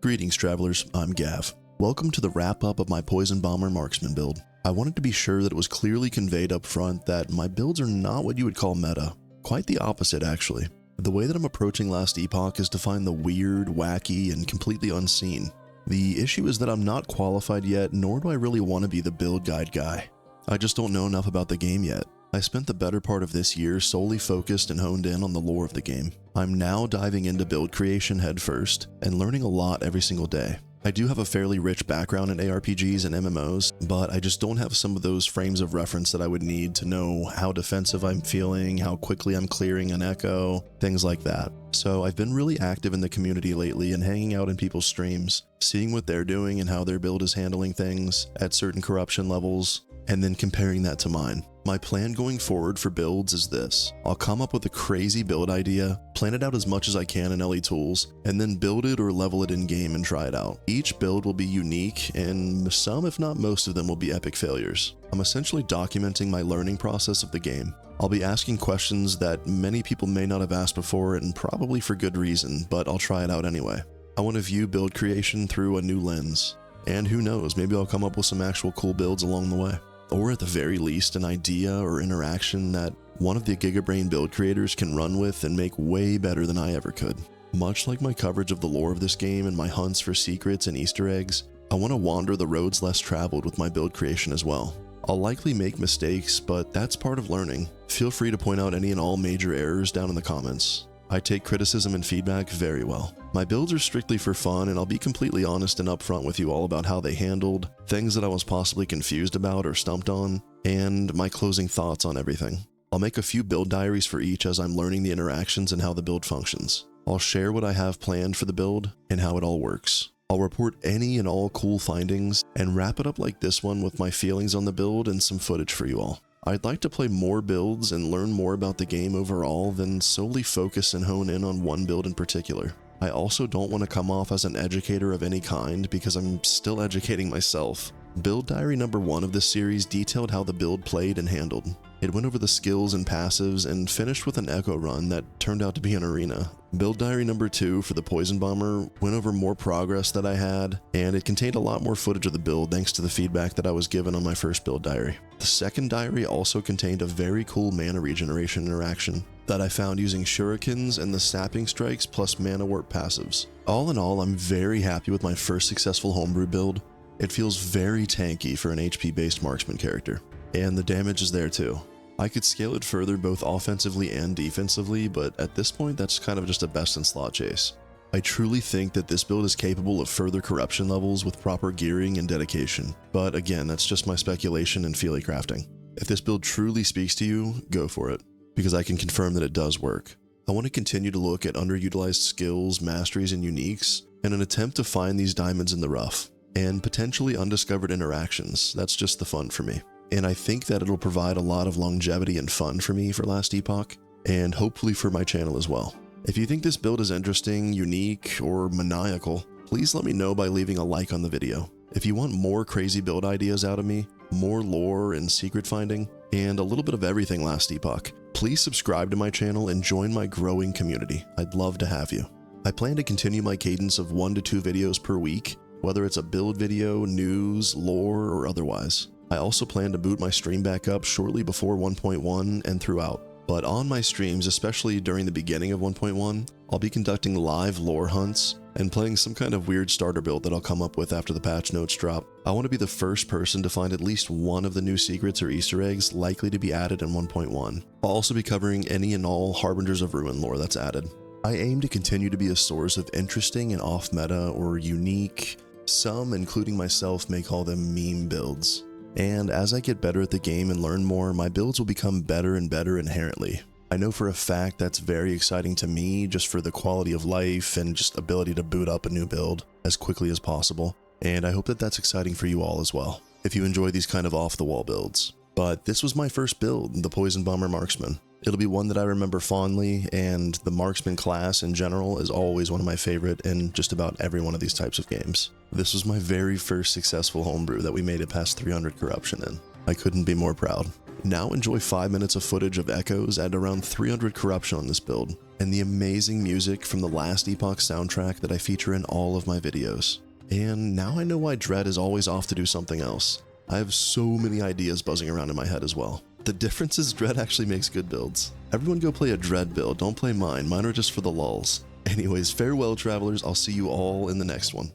Greetings travelers, I'm Gav. Welcome to the wrap-up of my Poison Bomber Marksman build. I wanted to be sure that it was clearly conveyed up front that my builds are not what you would call meta. Quite the opposite actually. The way that I'm approaching Last Epoch is to find the weird, wacky, and completely unseen. The issue is that I'm not qualified yet, nor do I really want to be the build guide guy. I just don't know enough about the game yet. I spent the better part of this year solely focused and honed in on the lore of the game. I'm now diving into build creation headfirst and learning a lot every single day. I do have a fairly rich background in ARPGs and MMOs, but I just don't have some of those frames of reference that I would need to know how defensive I'm feeling, how quickly I'm clearing an echo, things like that. So I've been really active in the community lately and hanging out in people's streams, seeing what they're doing and how their build is handling things at certain corruption levels, and then comparing that to mine. My plan going forward for builds is this. I'll come up with a crazy build idea, plan it out as much as I can in LE Tools, and then build it or level it in game and try it out. Each build will be unique, and some if not most of them will be epic failures. I'm essentially documenting my learning process of the game. I'll be asking questions that many people may not have asked before, and probably for good reason, but I'll try it out anyway. I want to view build creation through a new lens. And who knows, maybe I'll come up with some actual cool builds along the way. Or at the very least, an idea or interaction that one of the Gigabrain build creators can run with and make way better than I ever could. Much like my coverage of the lore of this game and my hunts for secrets and Easter eggs, I want to wander the roads less traveled with my build creation as well. I'll likely make mistakes, but that's part of learning. Feel free to point out any and all major errors down in the comments. I take criticism and feedback very well. My builds are strictly for fun, and I'll be completely honest and upfront with you all about how they handled, things that I was possibly confused about or stumped on, and my closing thoughts on everything. I'll make a few build diaries for each as I'm learning the interactions and how the build functions. I'll share what I have planned for the build and how it all works. I'll report any and all cool findings and wrap it up like this one with my feelings on the build and some footage for you all. I'd like to play more builds and learn more about the game overall than solely focus and hone in on one build in particular. I also don't want to come off as an educator of any kind because I'm still educating myself. Build diary number 1 of this series detailed how the build played and handled. It went over the skills and passives and finished with an echo run that turned out to be an arena. Build diary number 2 for the Poison Bomber went over more progress that I had, and it contained a lot more footage of the build thanks to the feedback that I was given on my first build diary. The second diary also contained a very cool mana regeneration interaction that I found using shurikens and the sapping strikes plus mana warp passives. All in all, I'm very happy with my first successful homebrew build. It feels very tanky for an HP based marksman character, and the damage is there too. I could scale it further both offensively and defensively, but at this point that's kind of just a best in slot chase. I truly think that this build is capable of further corruption levels with proper gearing and dedication, but again, that's just my speculation and feely crafting. If this build truly speaks to you, go for it, because I can confirm that it does work. I want to continue to look at underutilized skills, masteries, and uniques in an attempt to find these diamonds in the rough, and potentially undiscovered interactions. That's just the fun for me. And I think that it'll provide a lot of longevity and fun for me for Last Epoch, and hopefully for my channel as well. If you think this build is interesting, unique, or maniacal, please let me know by leaving a like on the video. If you want more crazy build ideas out of me, more lore and secret finding, and a little bit of everything Last Epoch, please subscribe to my channel and join my growing community. I'd love to have you. I plan to continue my cadence of 1 to 2 videos per week, whether it's a build video, news, lore, or otherwise. I also plan to boot my stream back up shortly before 1.1 and throughout. But on my streams, especially during the beginning of 1.1, I'll be conducting live lore hunts and playing some kind of weird starter build that I'll come up with after the patch notes drop. I want to be the first person to find at least one of the new secrets or Easter eggs likely to be added in 1.1. I'll also be covering any and all Harbingers of Ruin lore that's added. I aim to continue to be a source of interesting and off-meta or unique, some, including myself, may call them meme builds. And as I get better at the game and learn more, my builds will become better and better inherently. I know for a fact that's very exciting to me just for the quality of life and just ability to boot up a new build as quickly as possible. And I hope that that's exciting for you all as well, if you enjoy these kind of off-the-wall builds. But this was my first build, the Poison Bomber Marksman. It'll be one that I remember fondly, and the marksman class in general is always one of my favorite in just about every one of these types of games. This was my very first successful homebrew that we made it past 300 corruption in. I couldn't be more proud. Now enjoy 5 minutes of footage of echoes at around 300 corruption on this build, and the amazing music from the Last Epoch soundtrack that I feature in all of my videos. And now I know why Dread is always off to do something else. I have so many ideas buzzing around in my head as well. The difference is Dread actually makes good builds. Everyone go play a Dread build, don't play mine. Mine are just for the lulz. Anyways, farewell travelers, I'll see you all in the next one.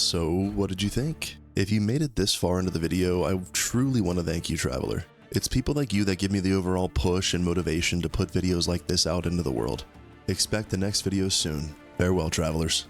So what did you think? If you made it this far into the video, I truly want to thank you, Traveler. It's people like you that give me the overall push and motivation to put videos like this out into the world. Expect the next video soon. Farewell, Travelers.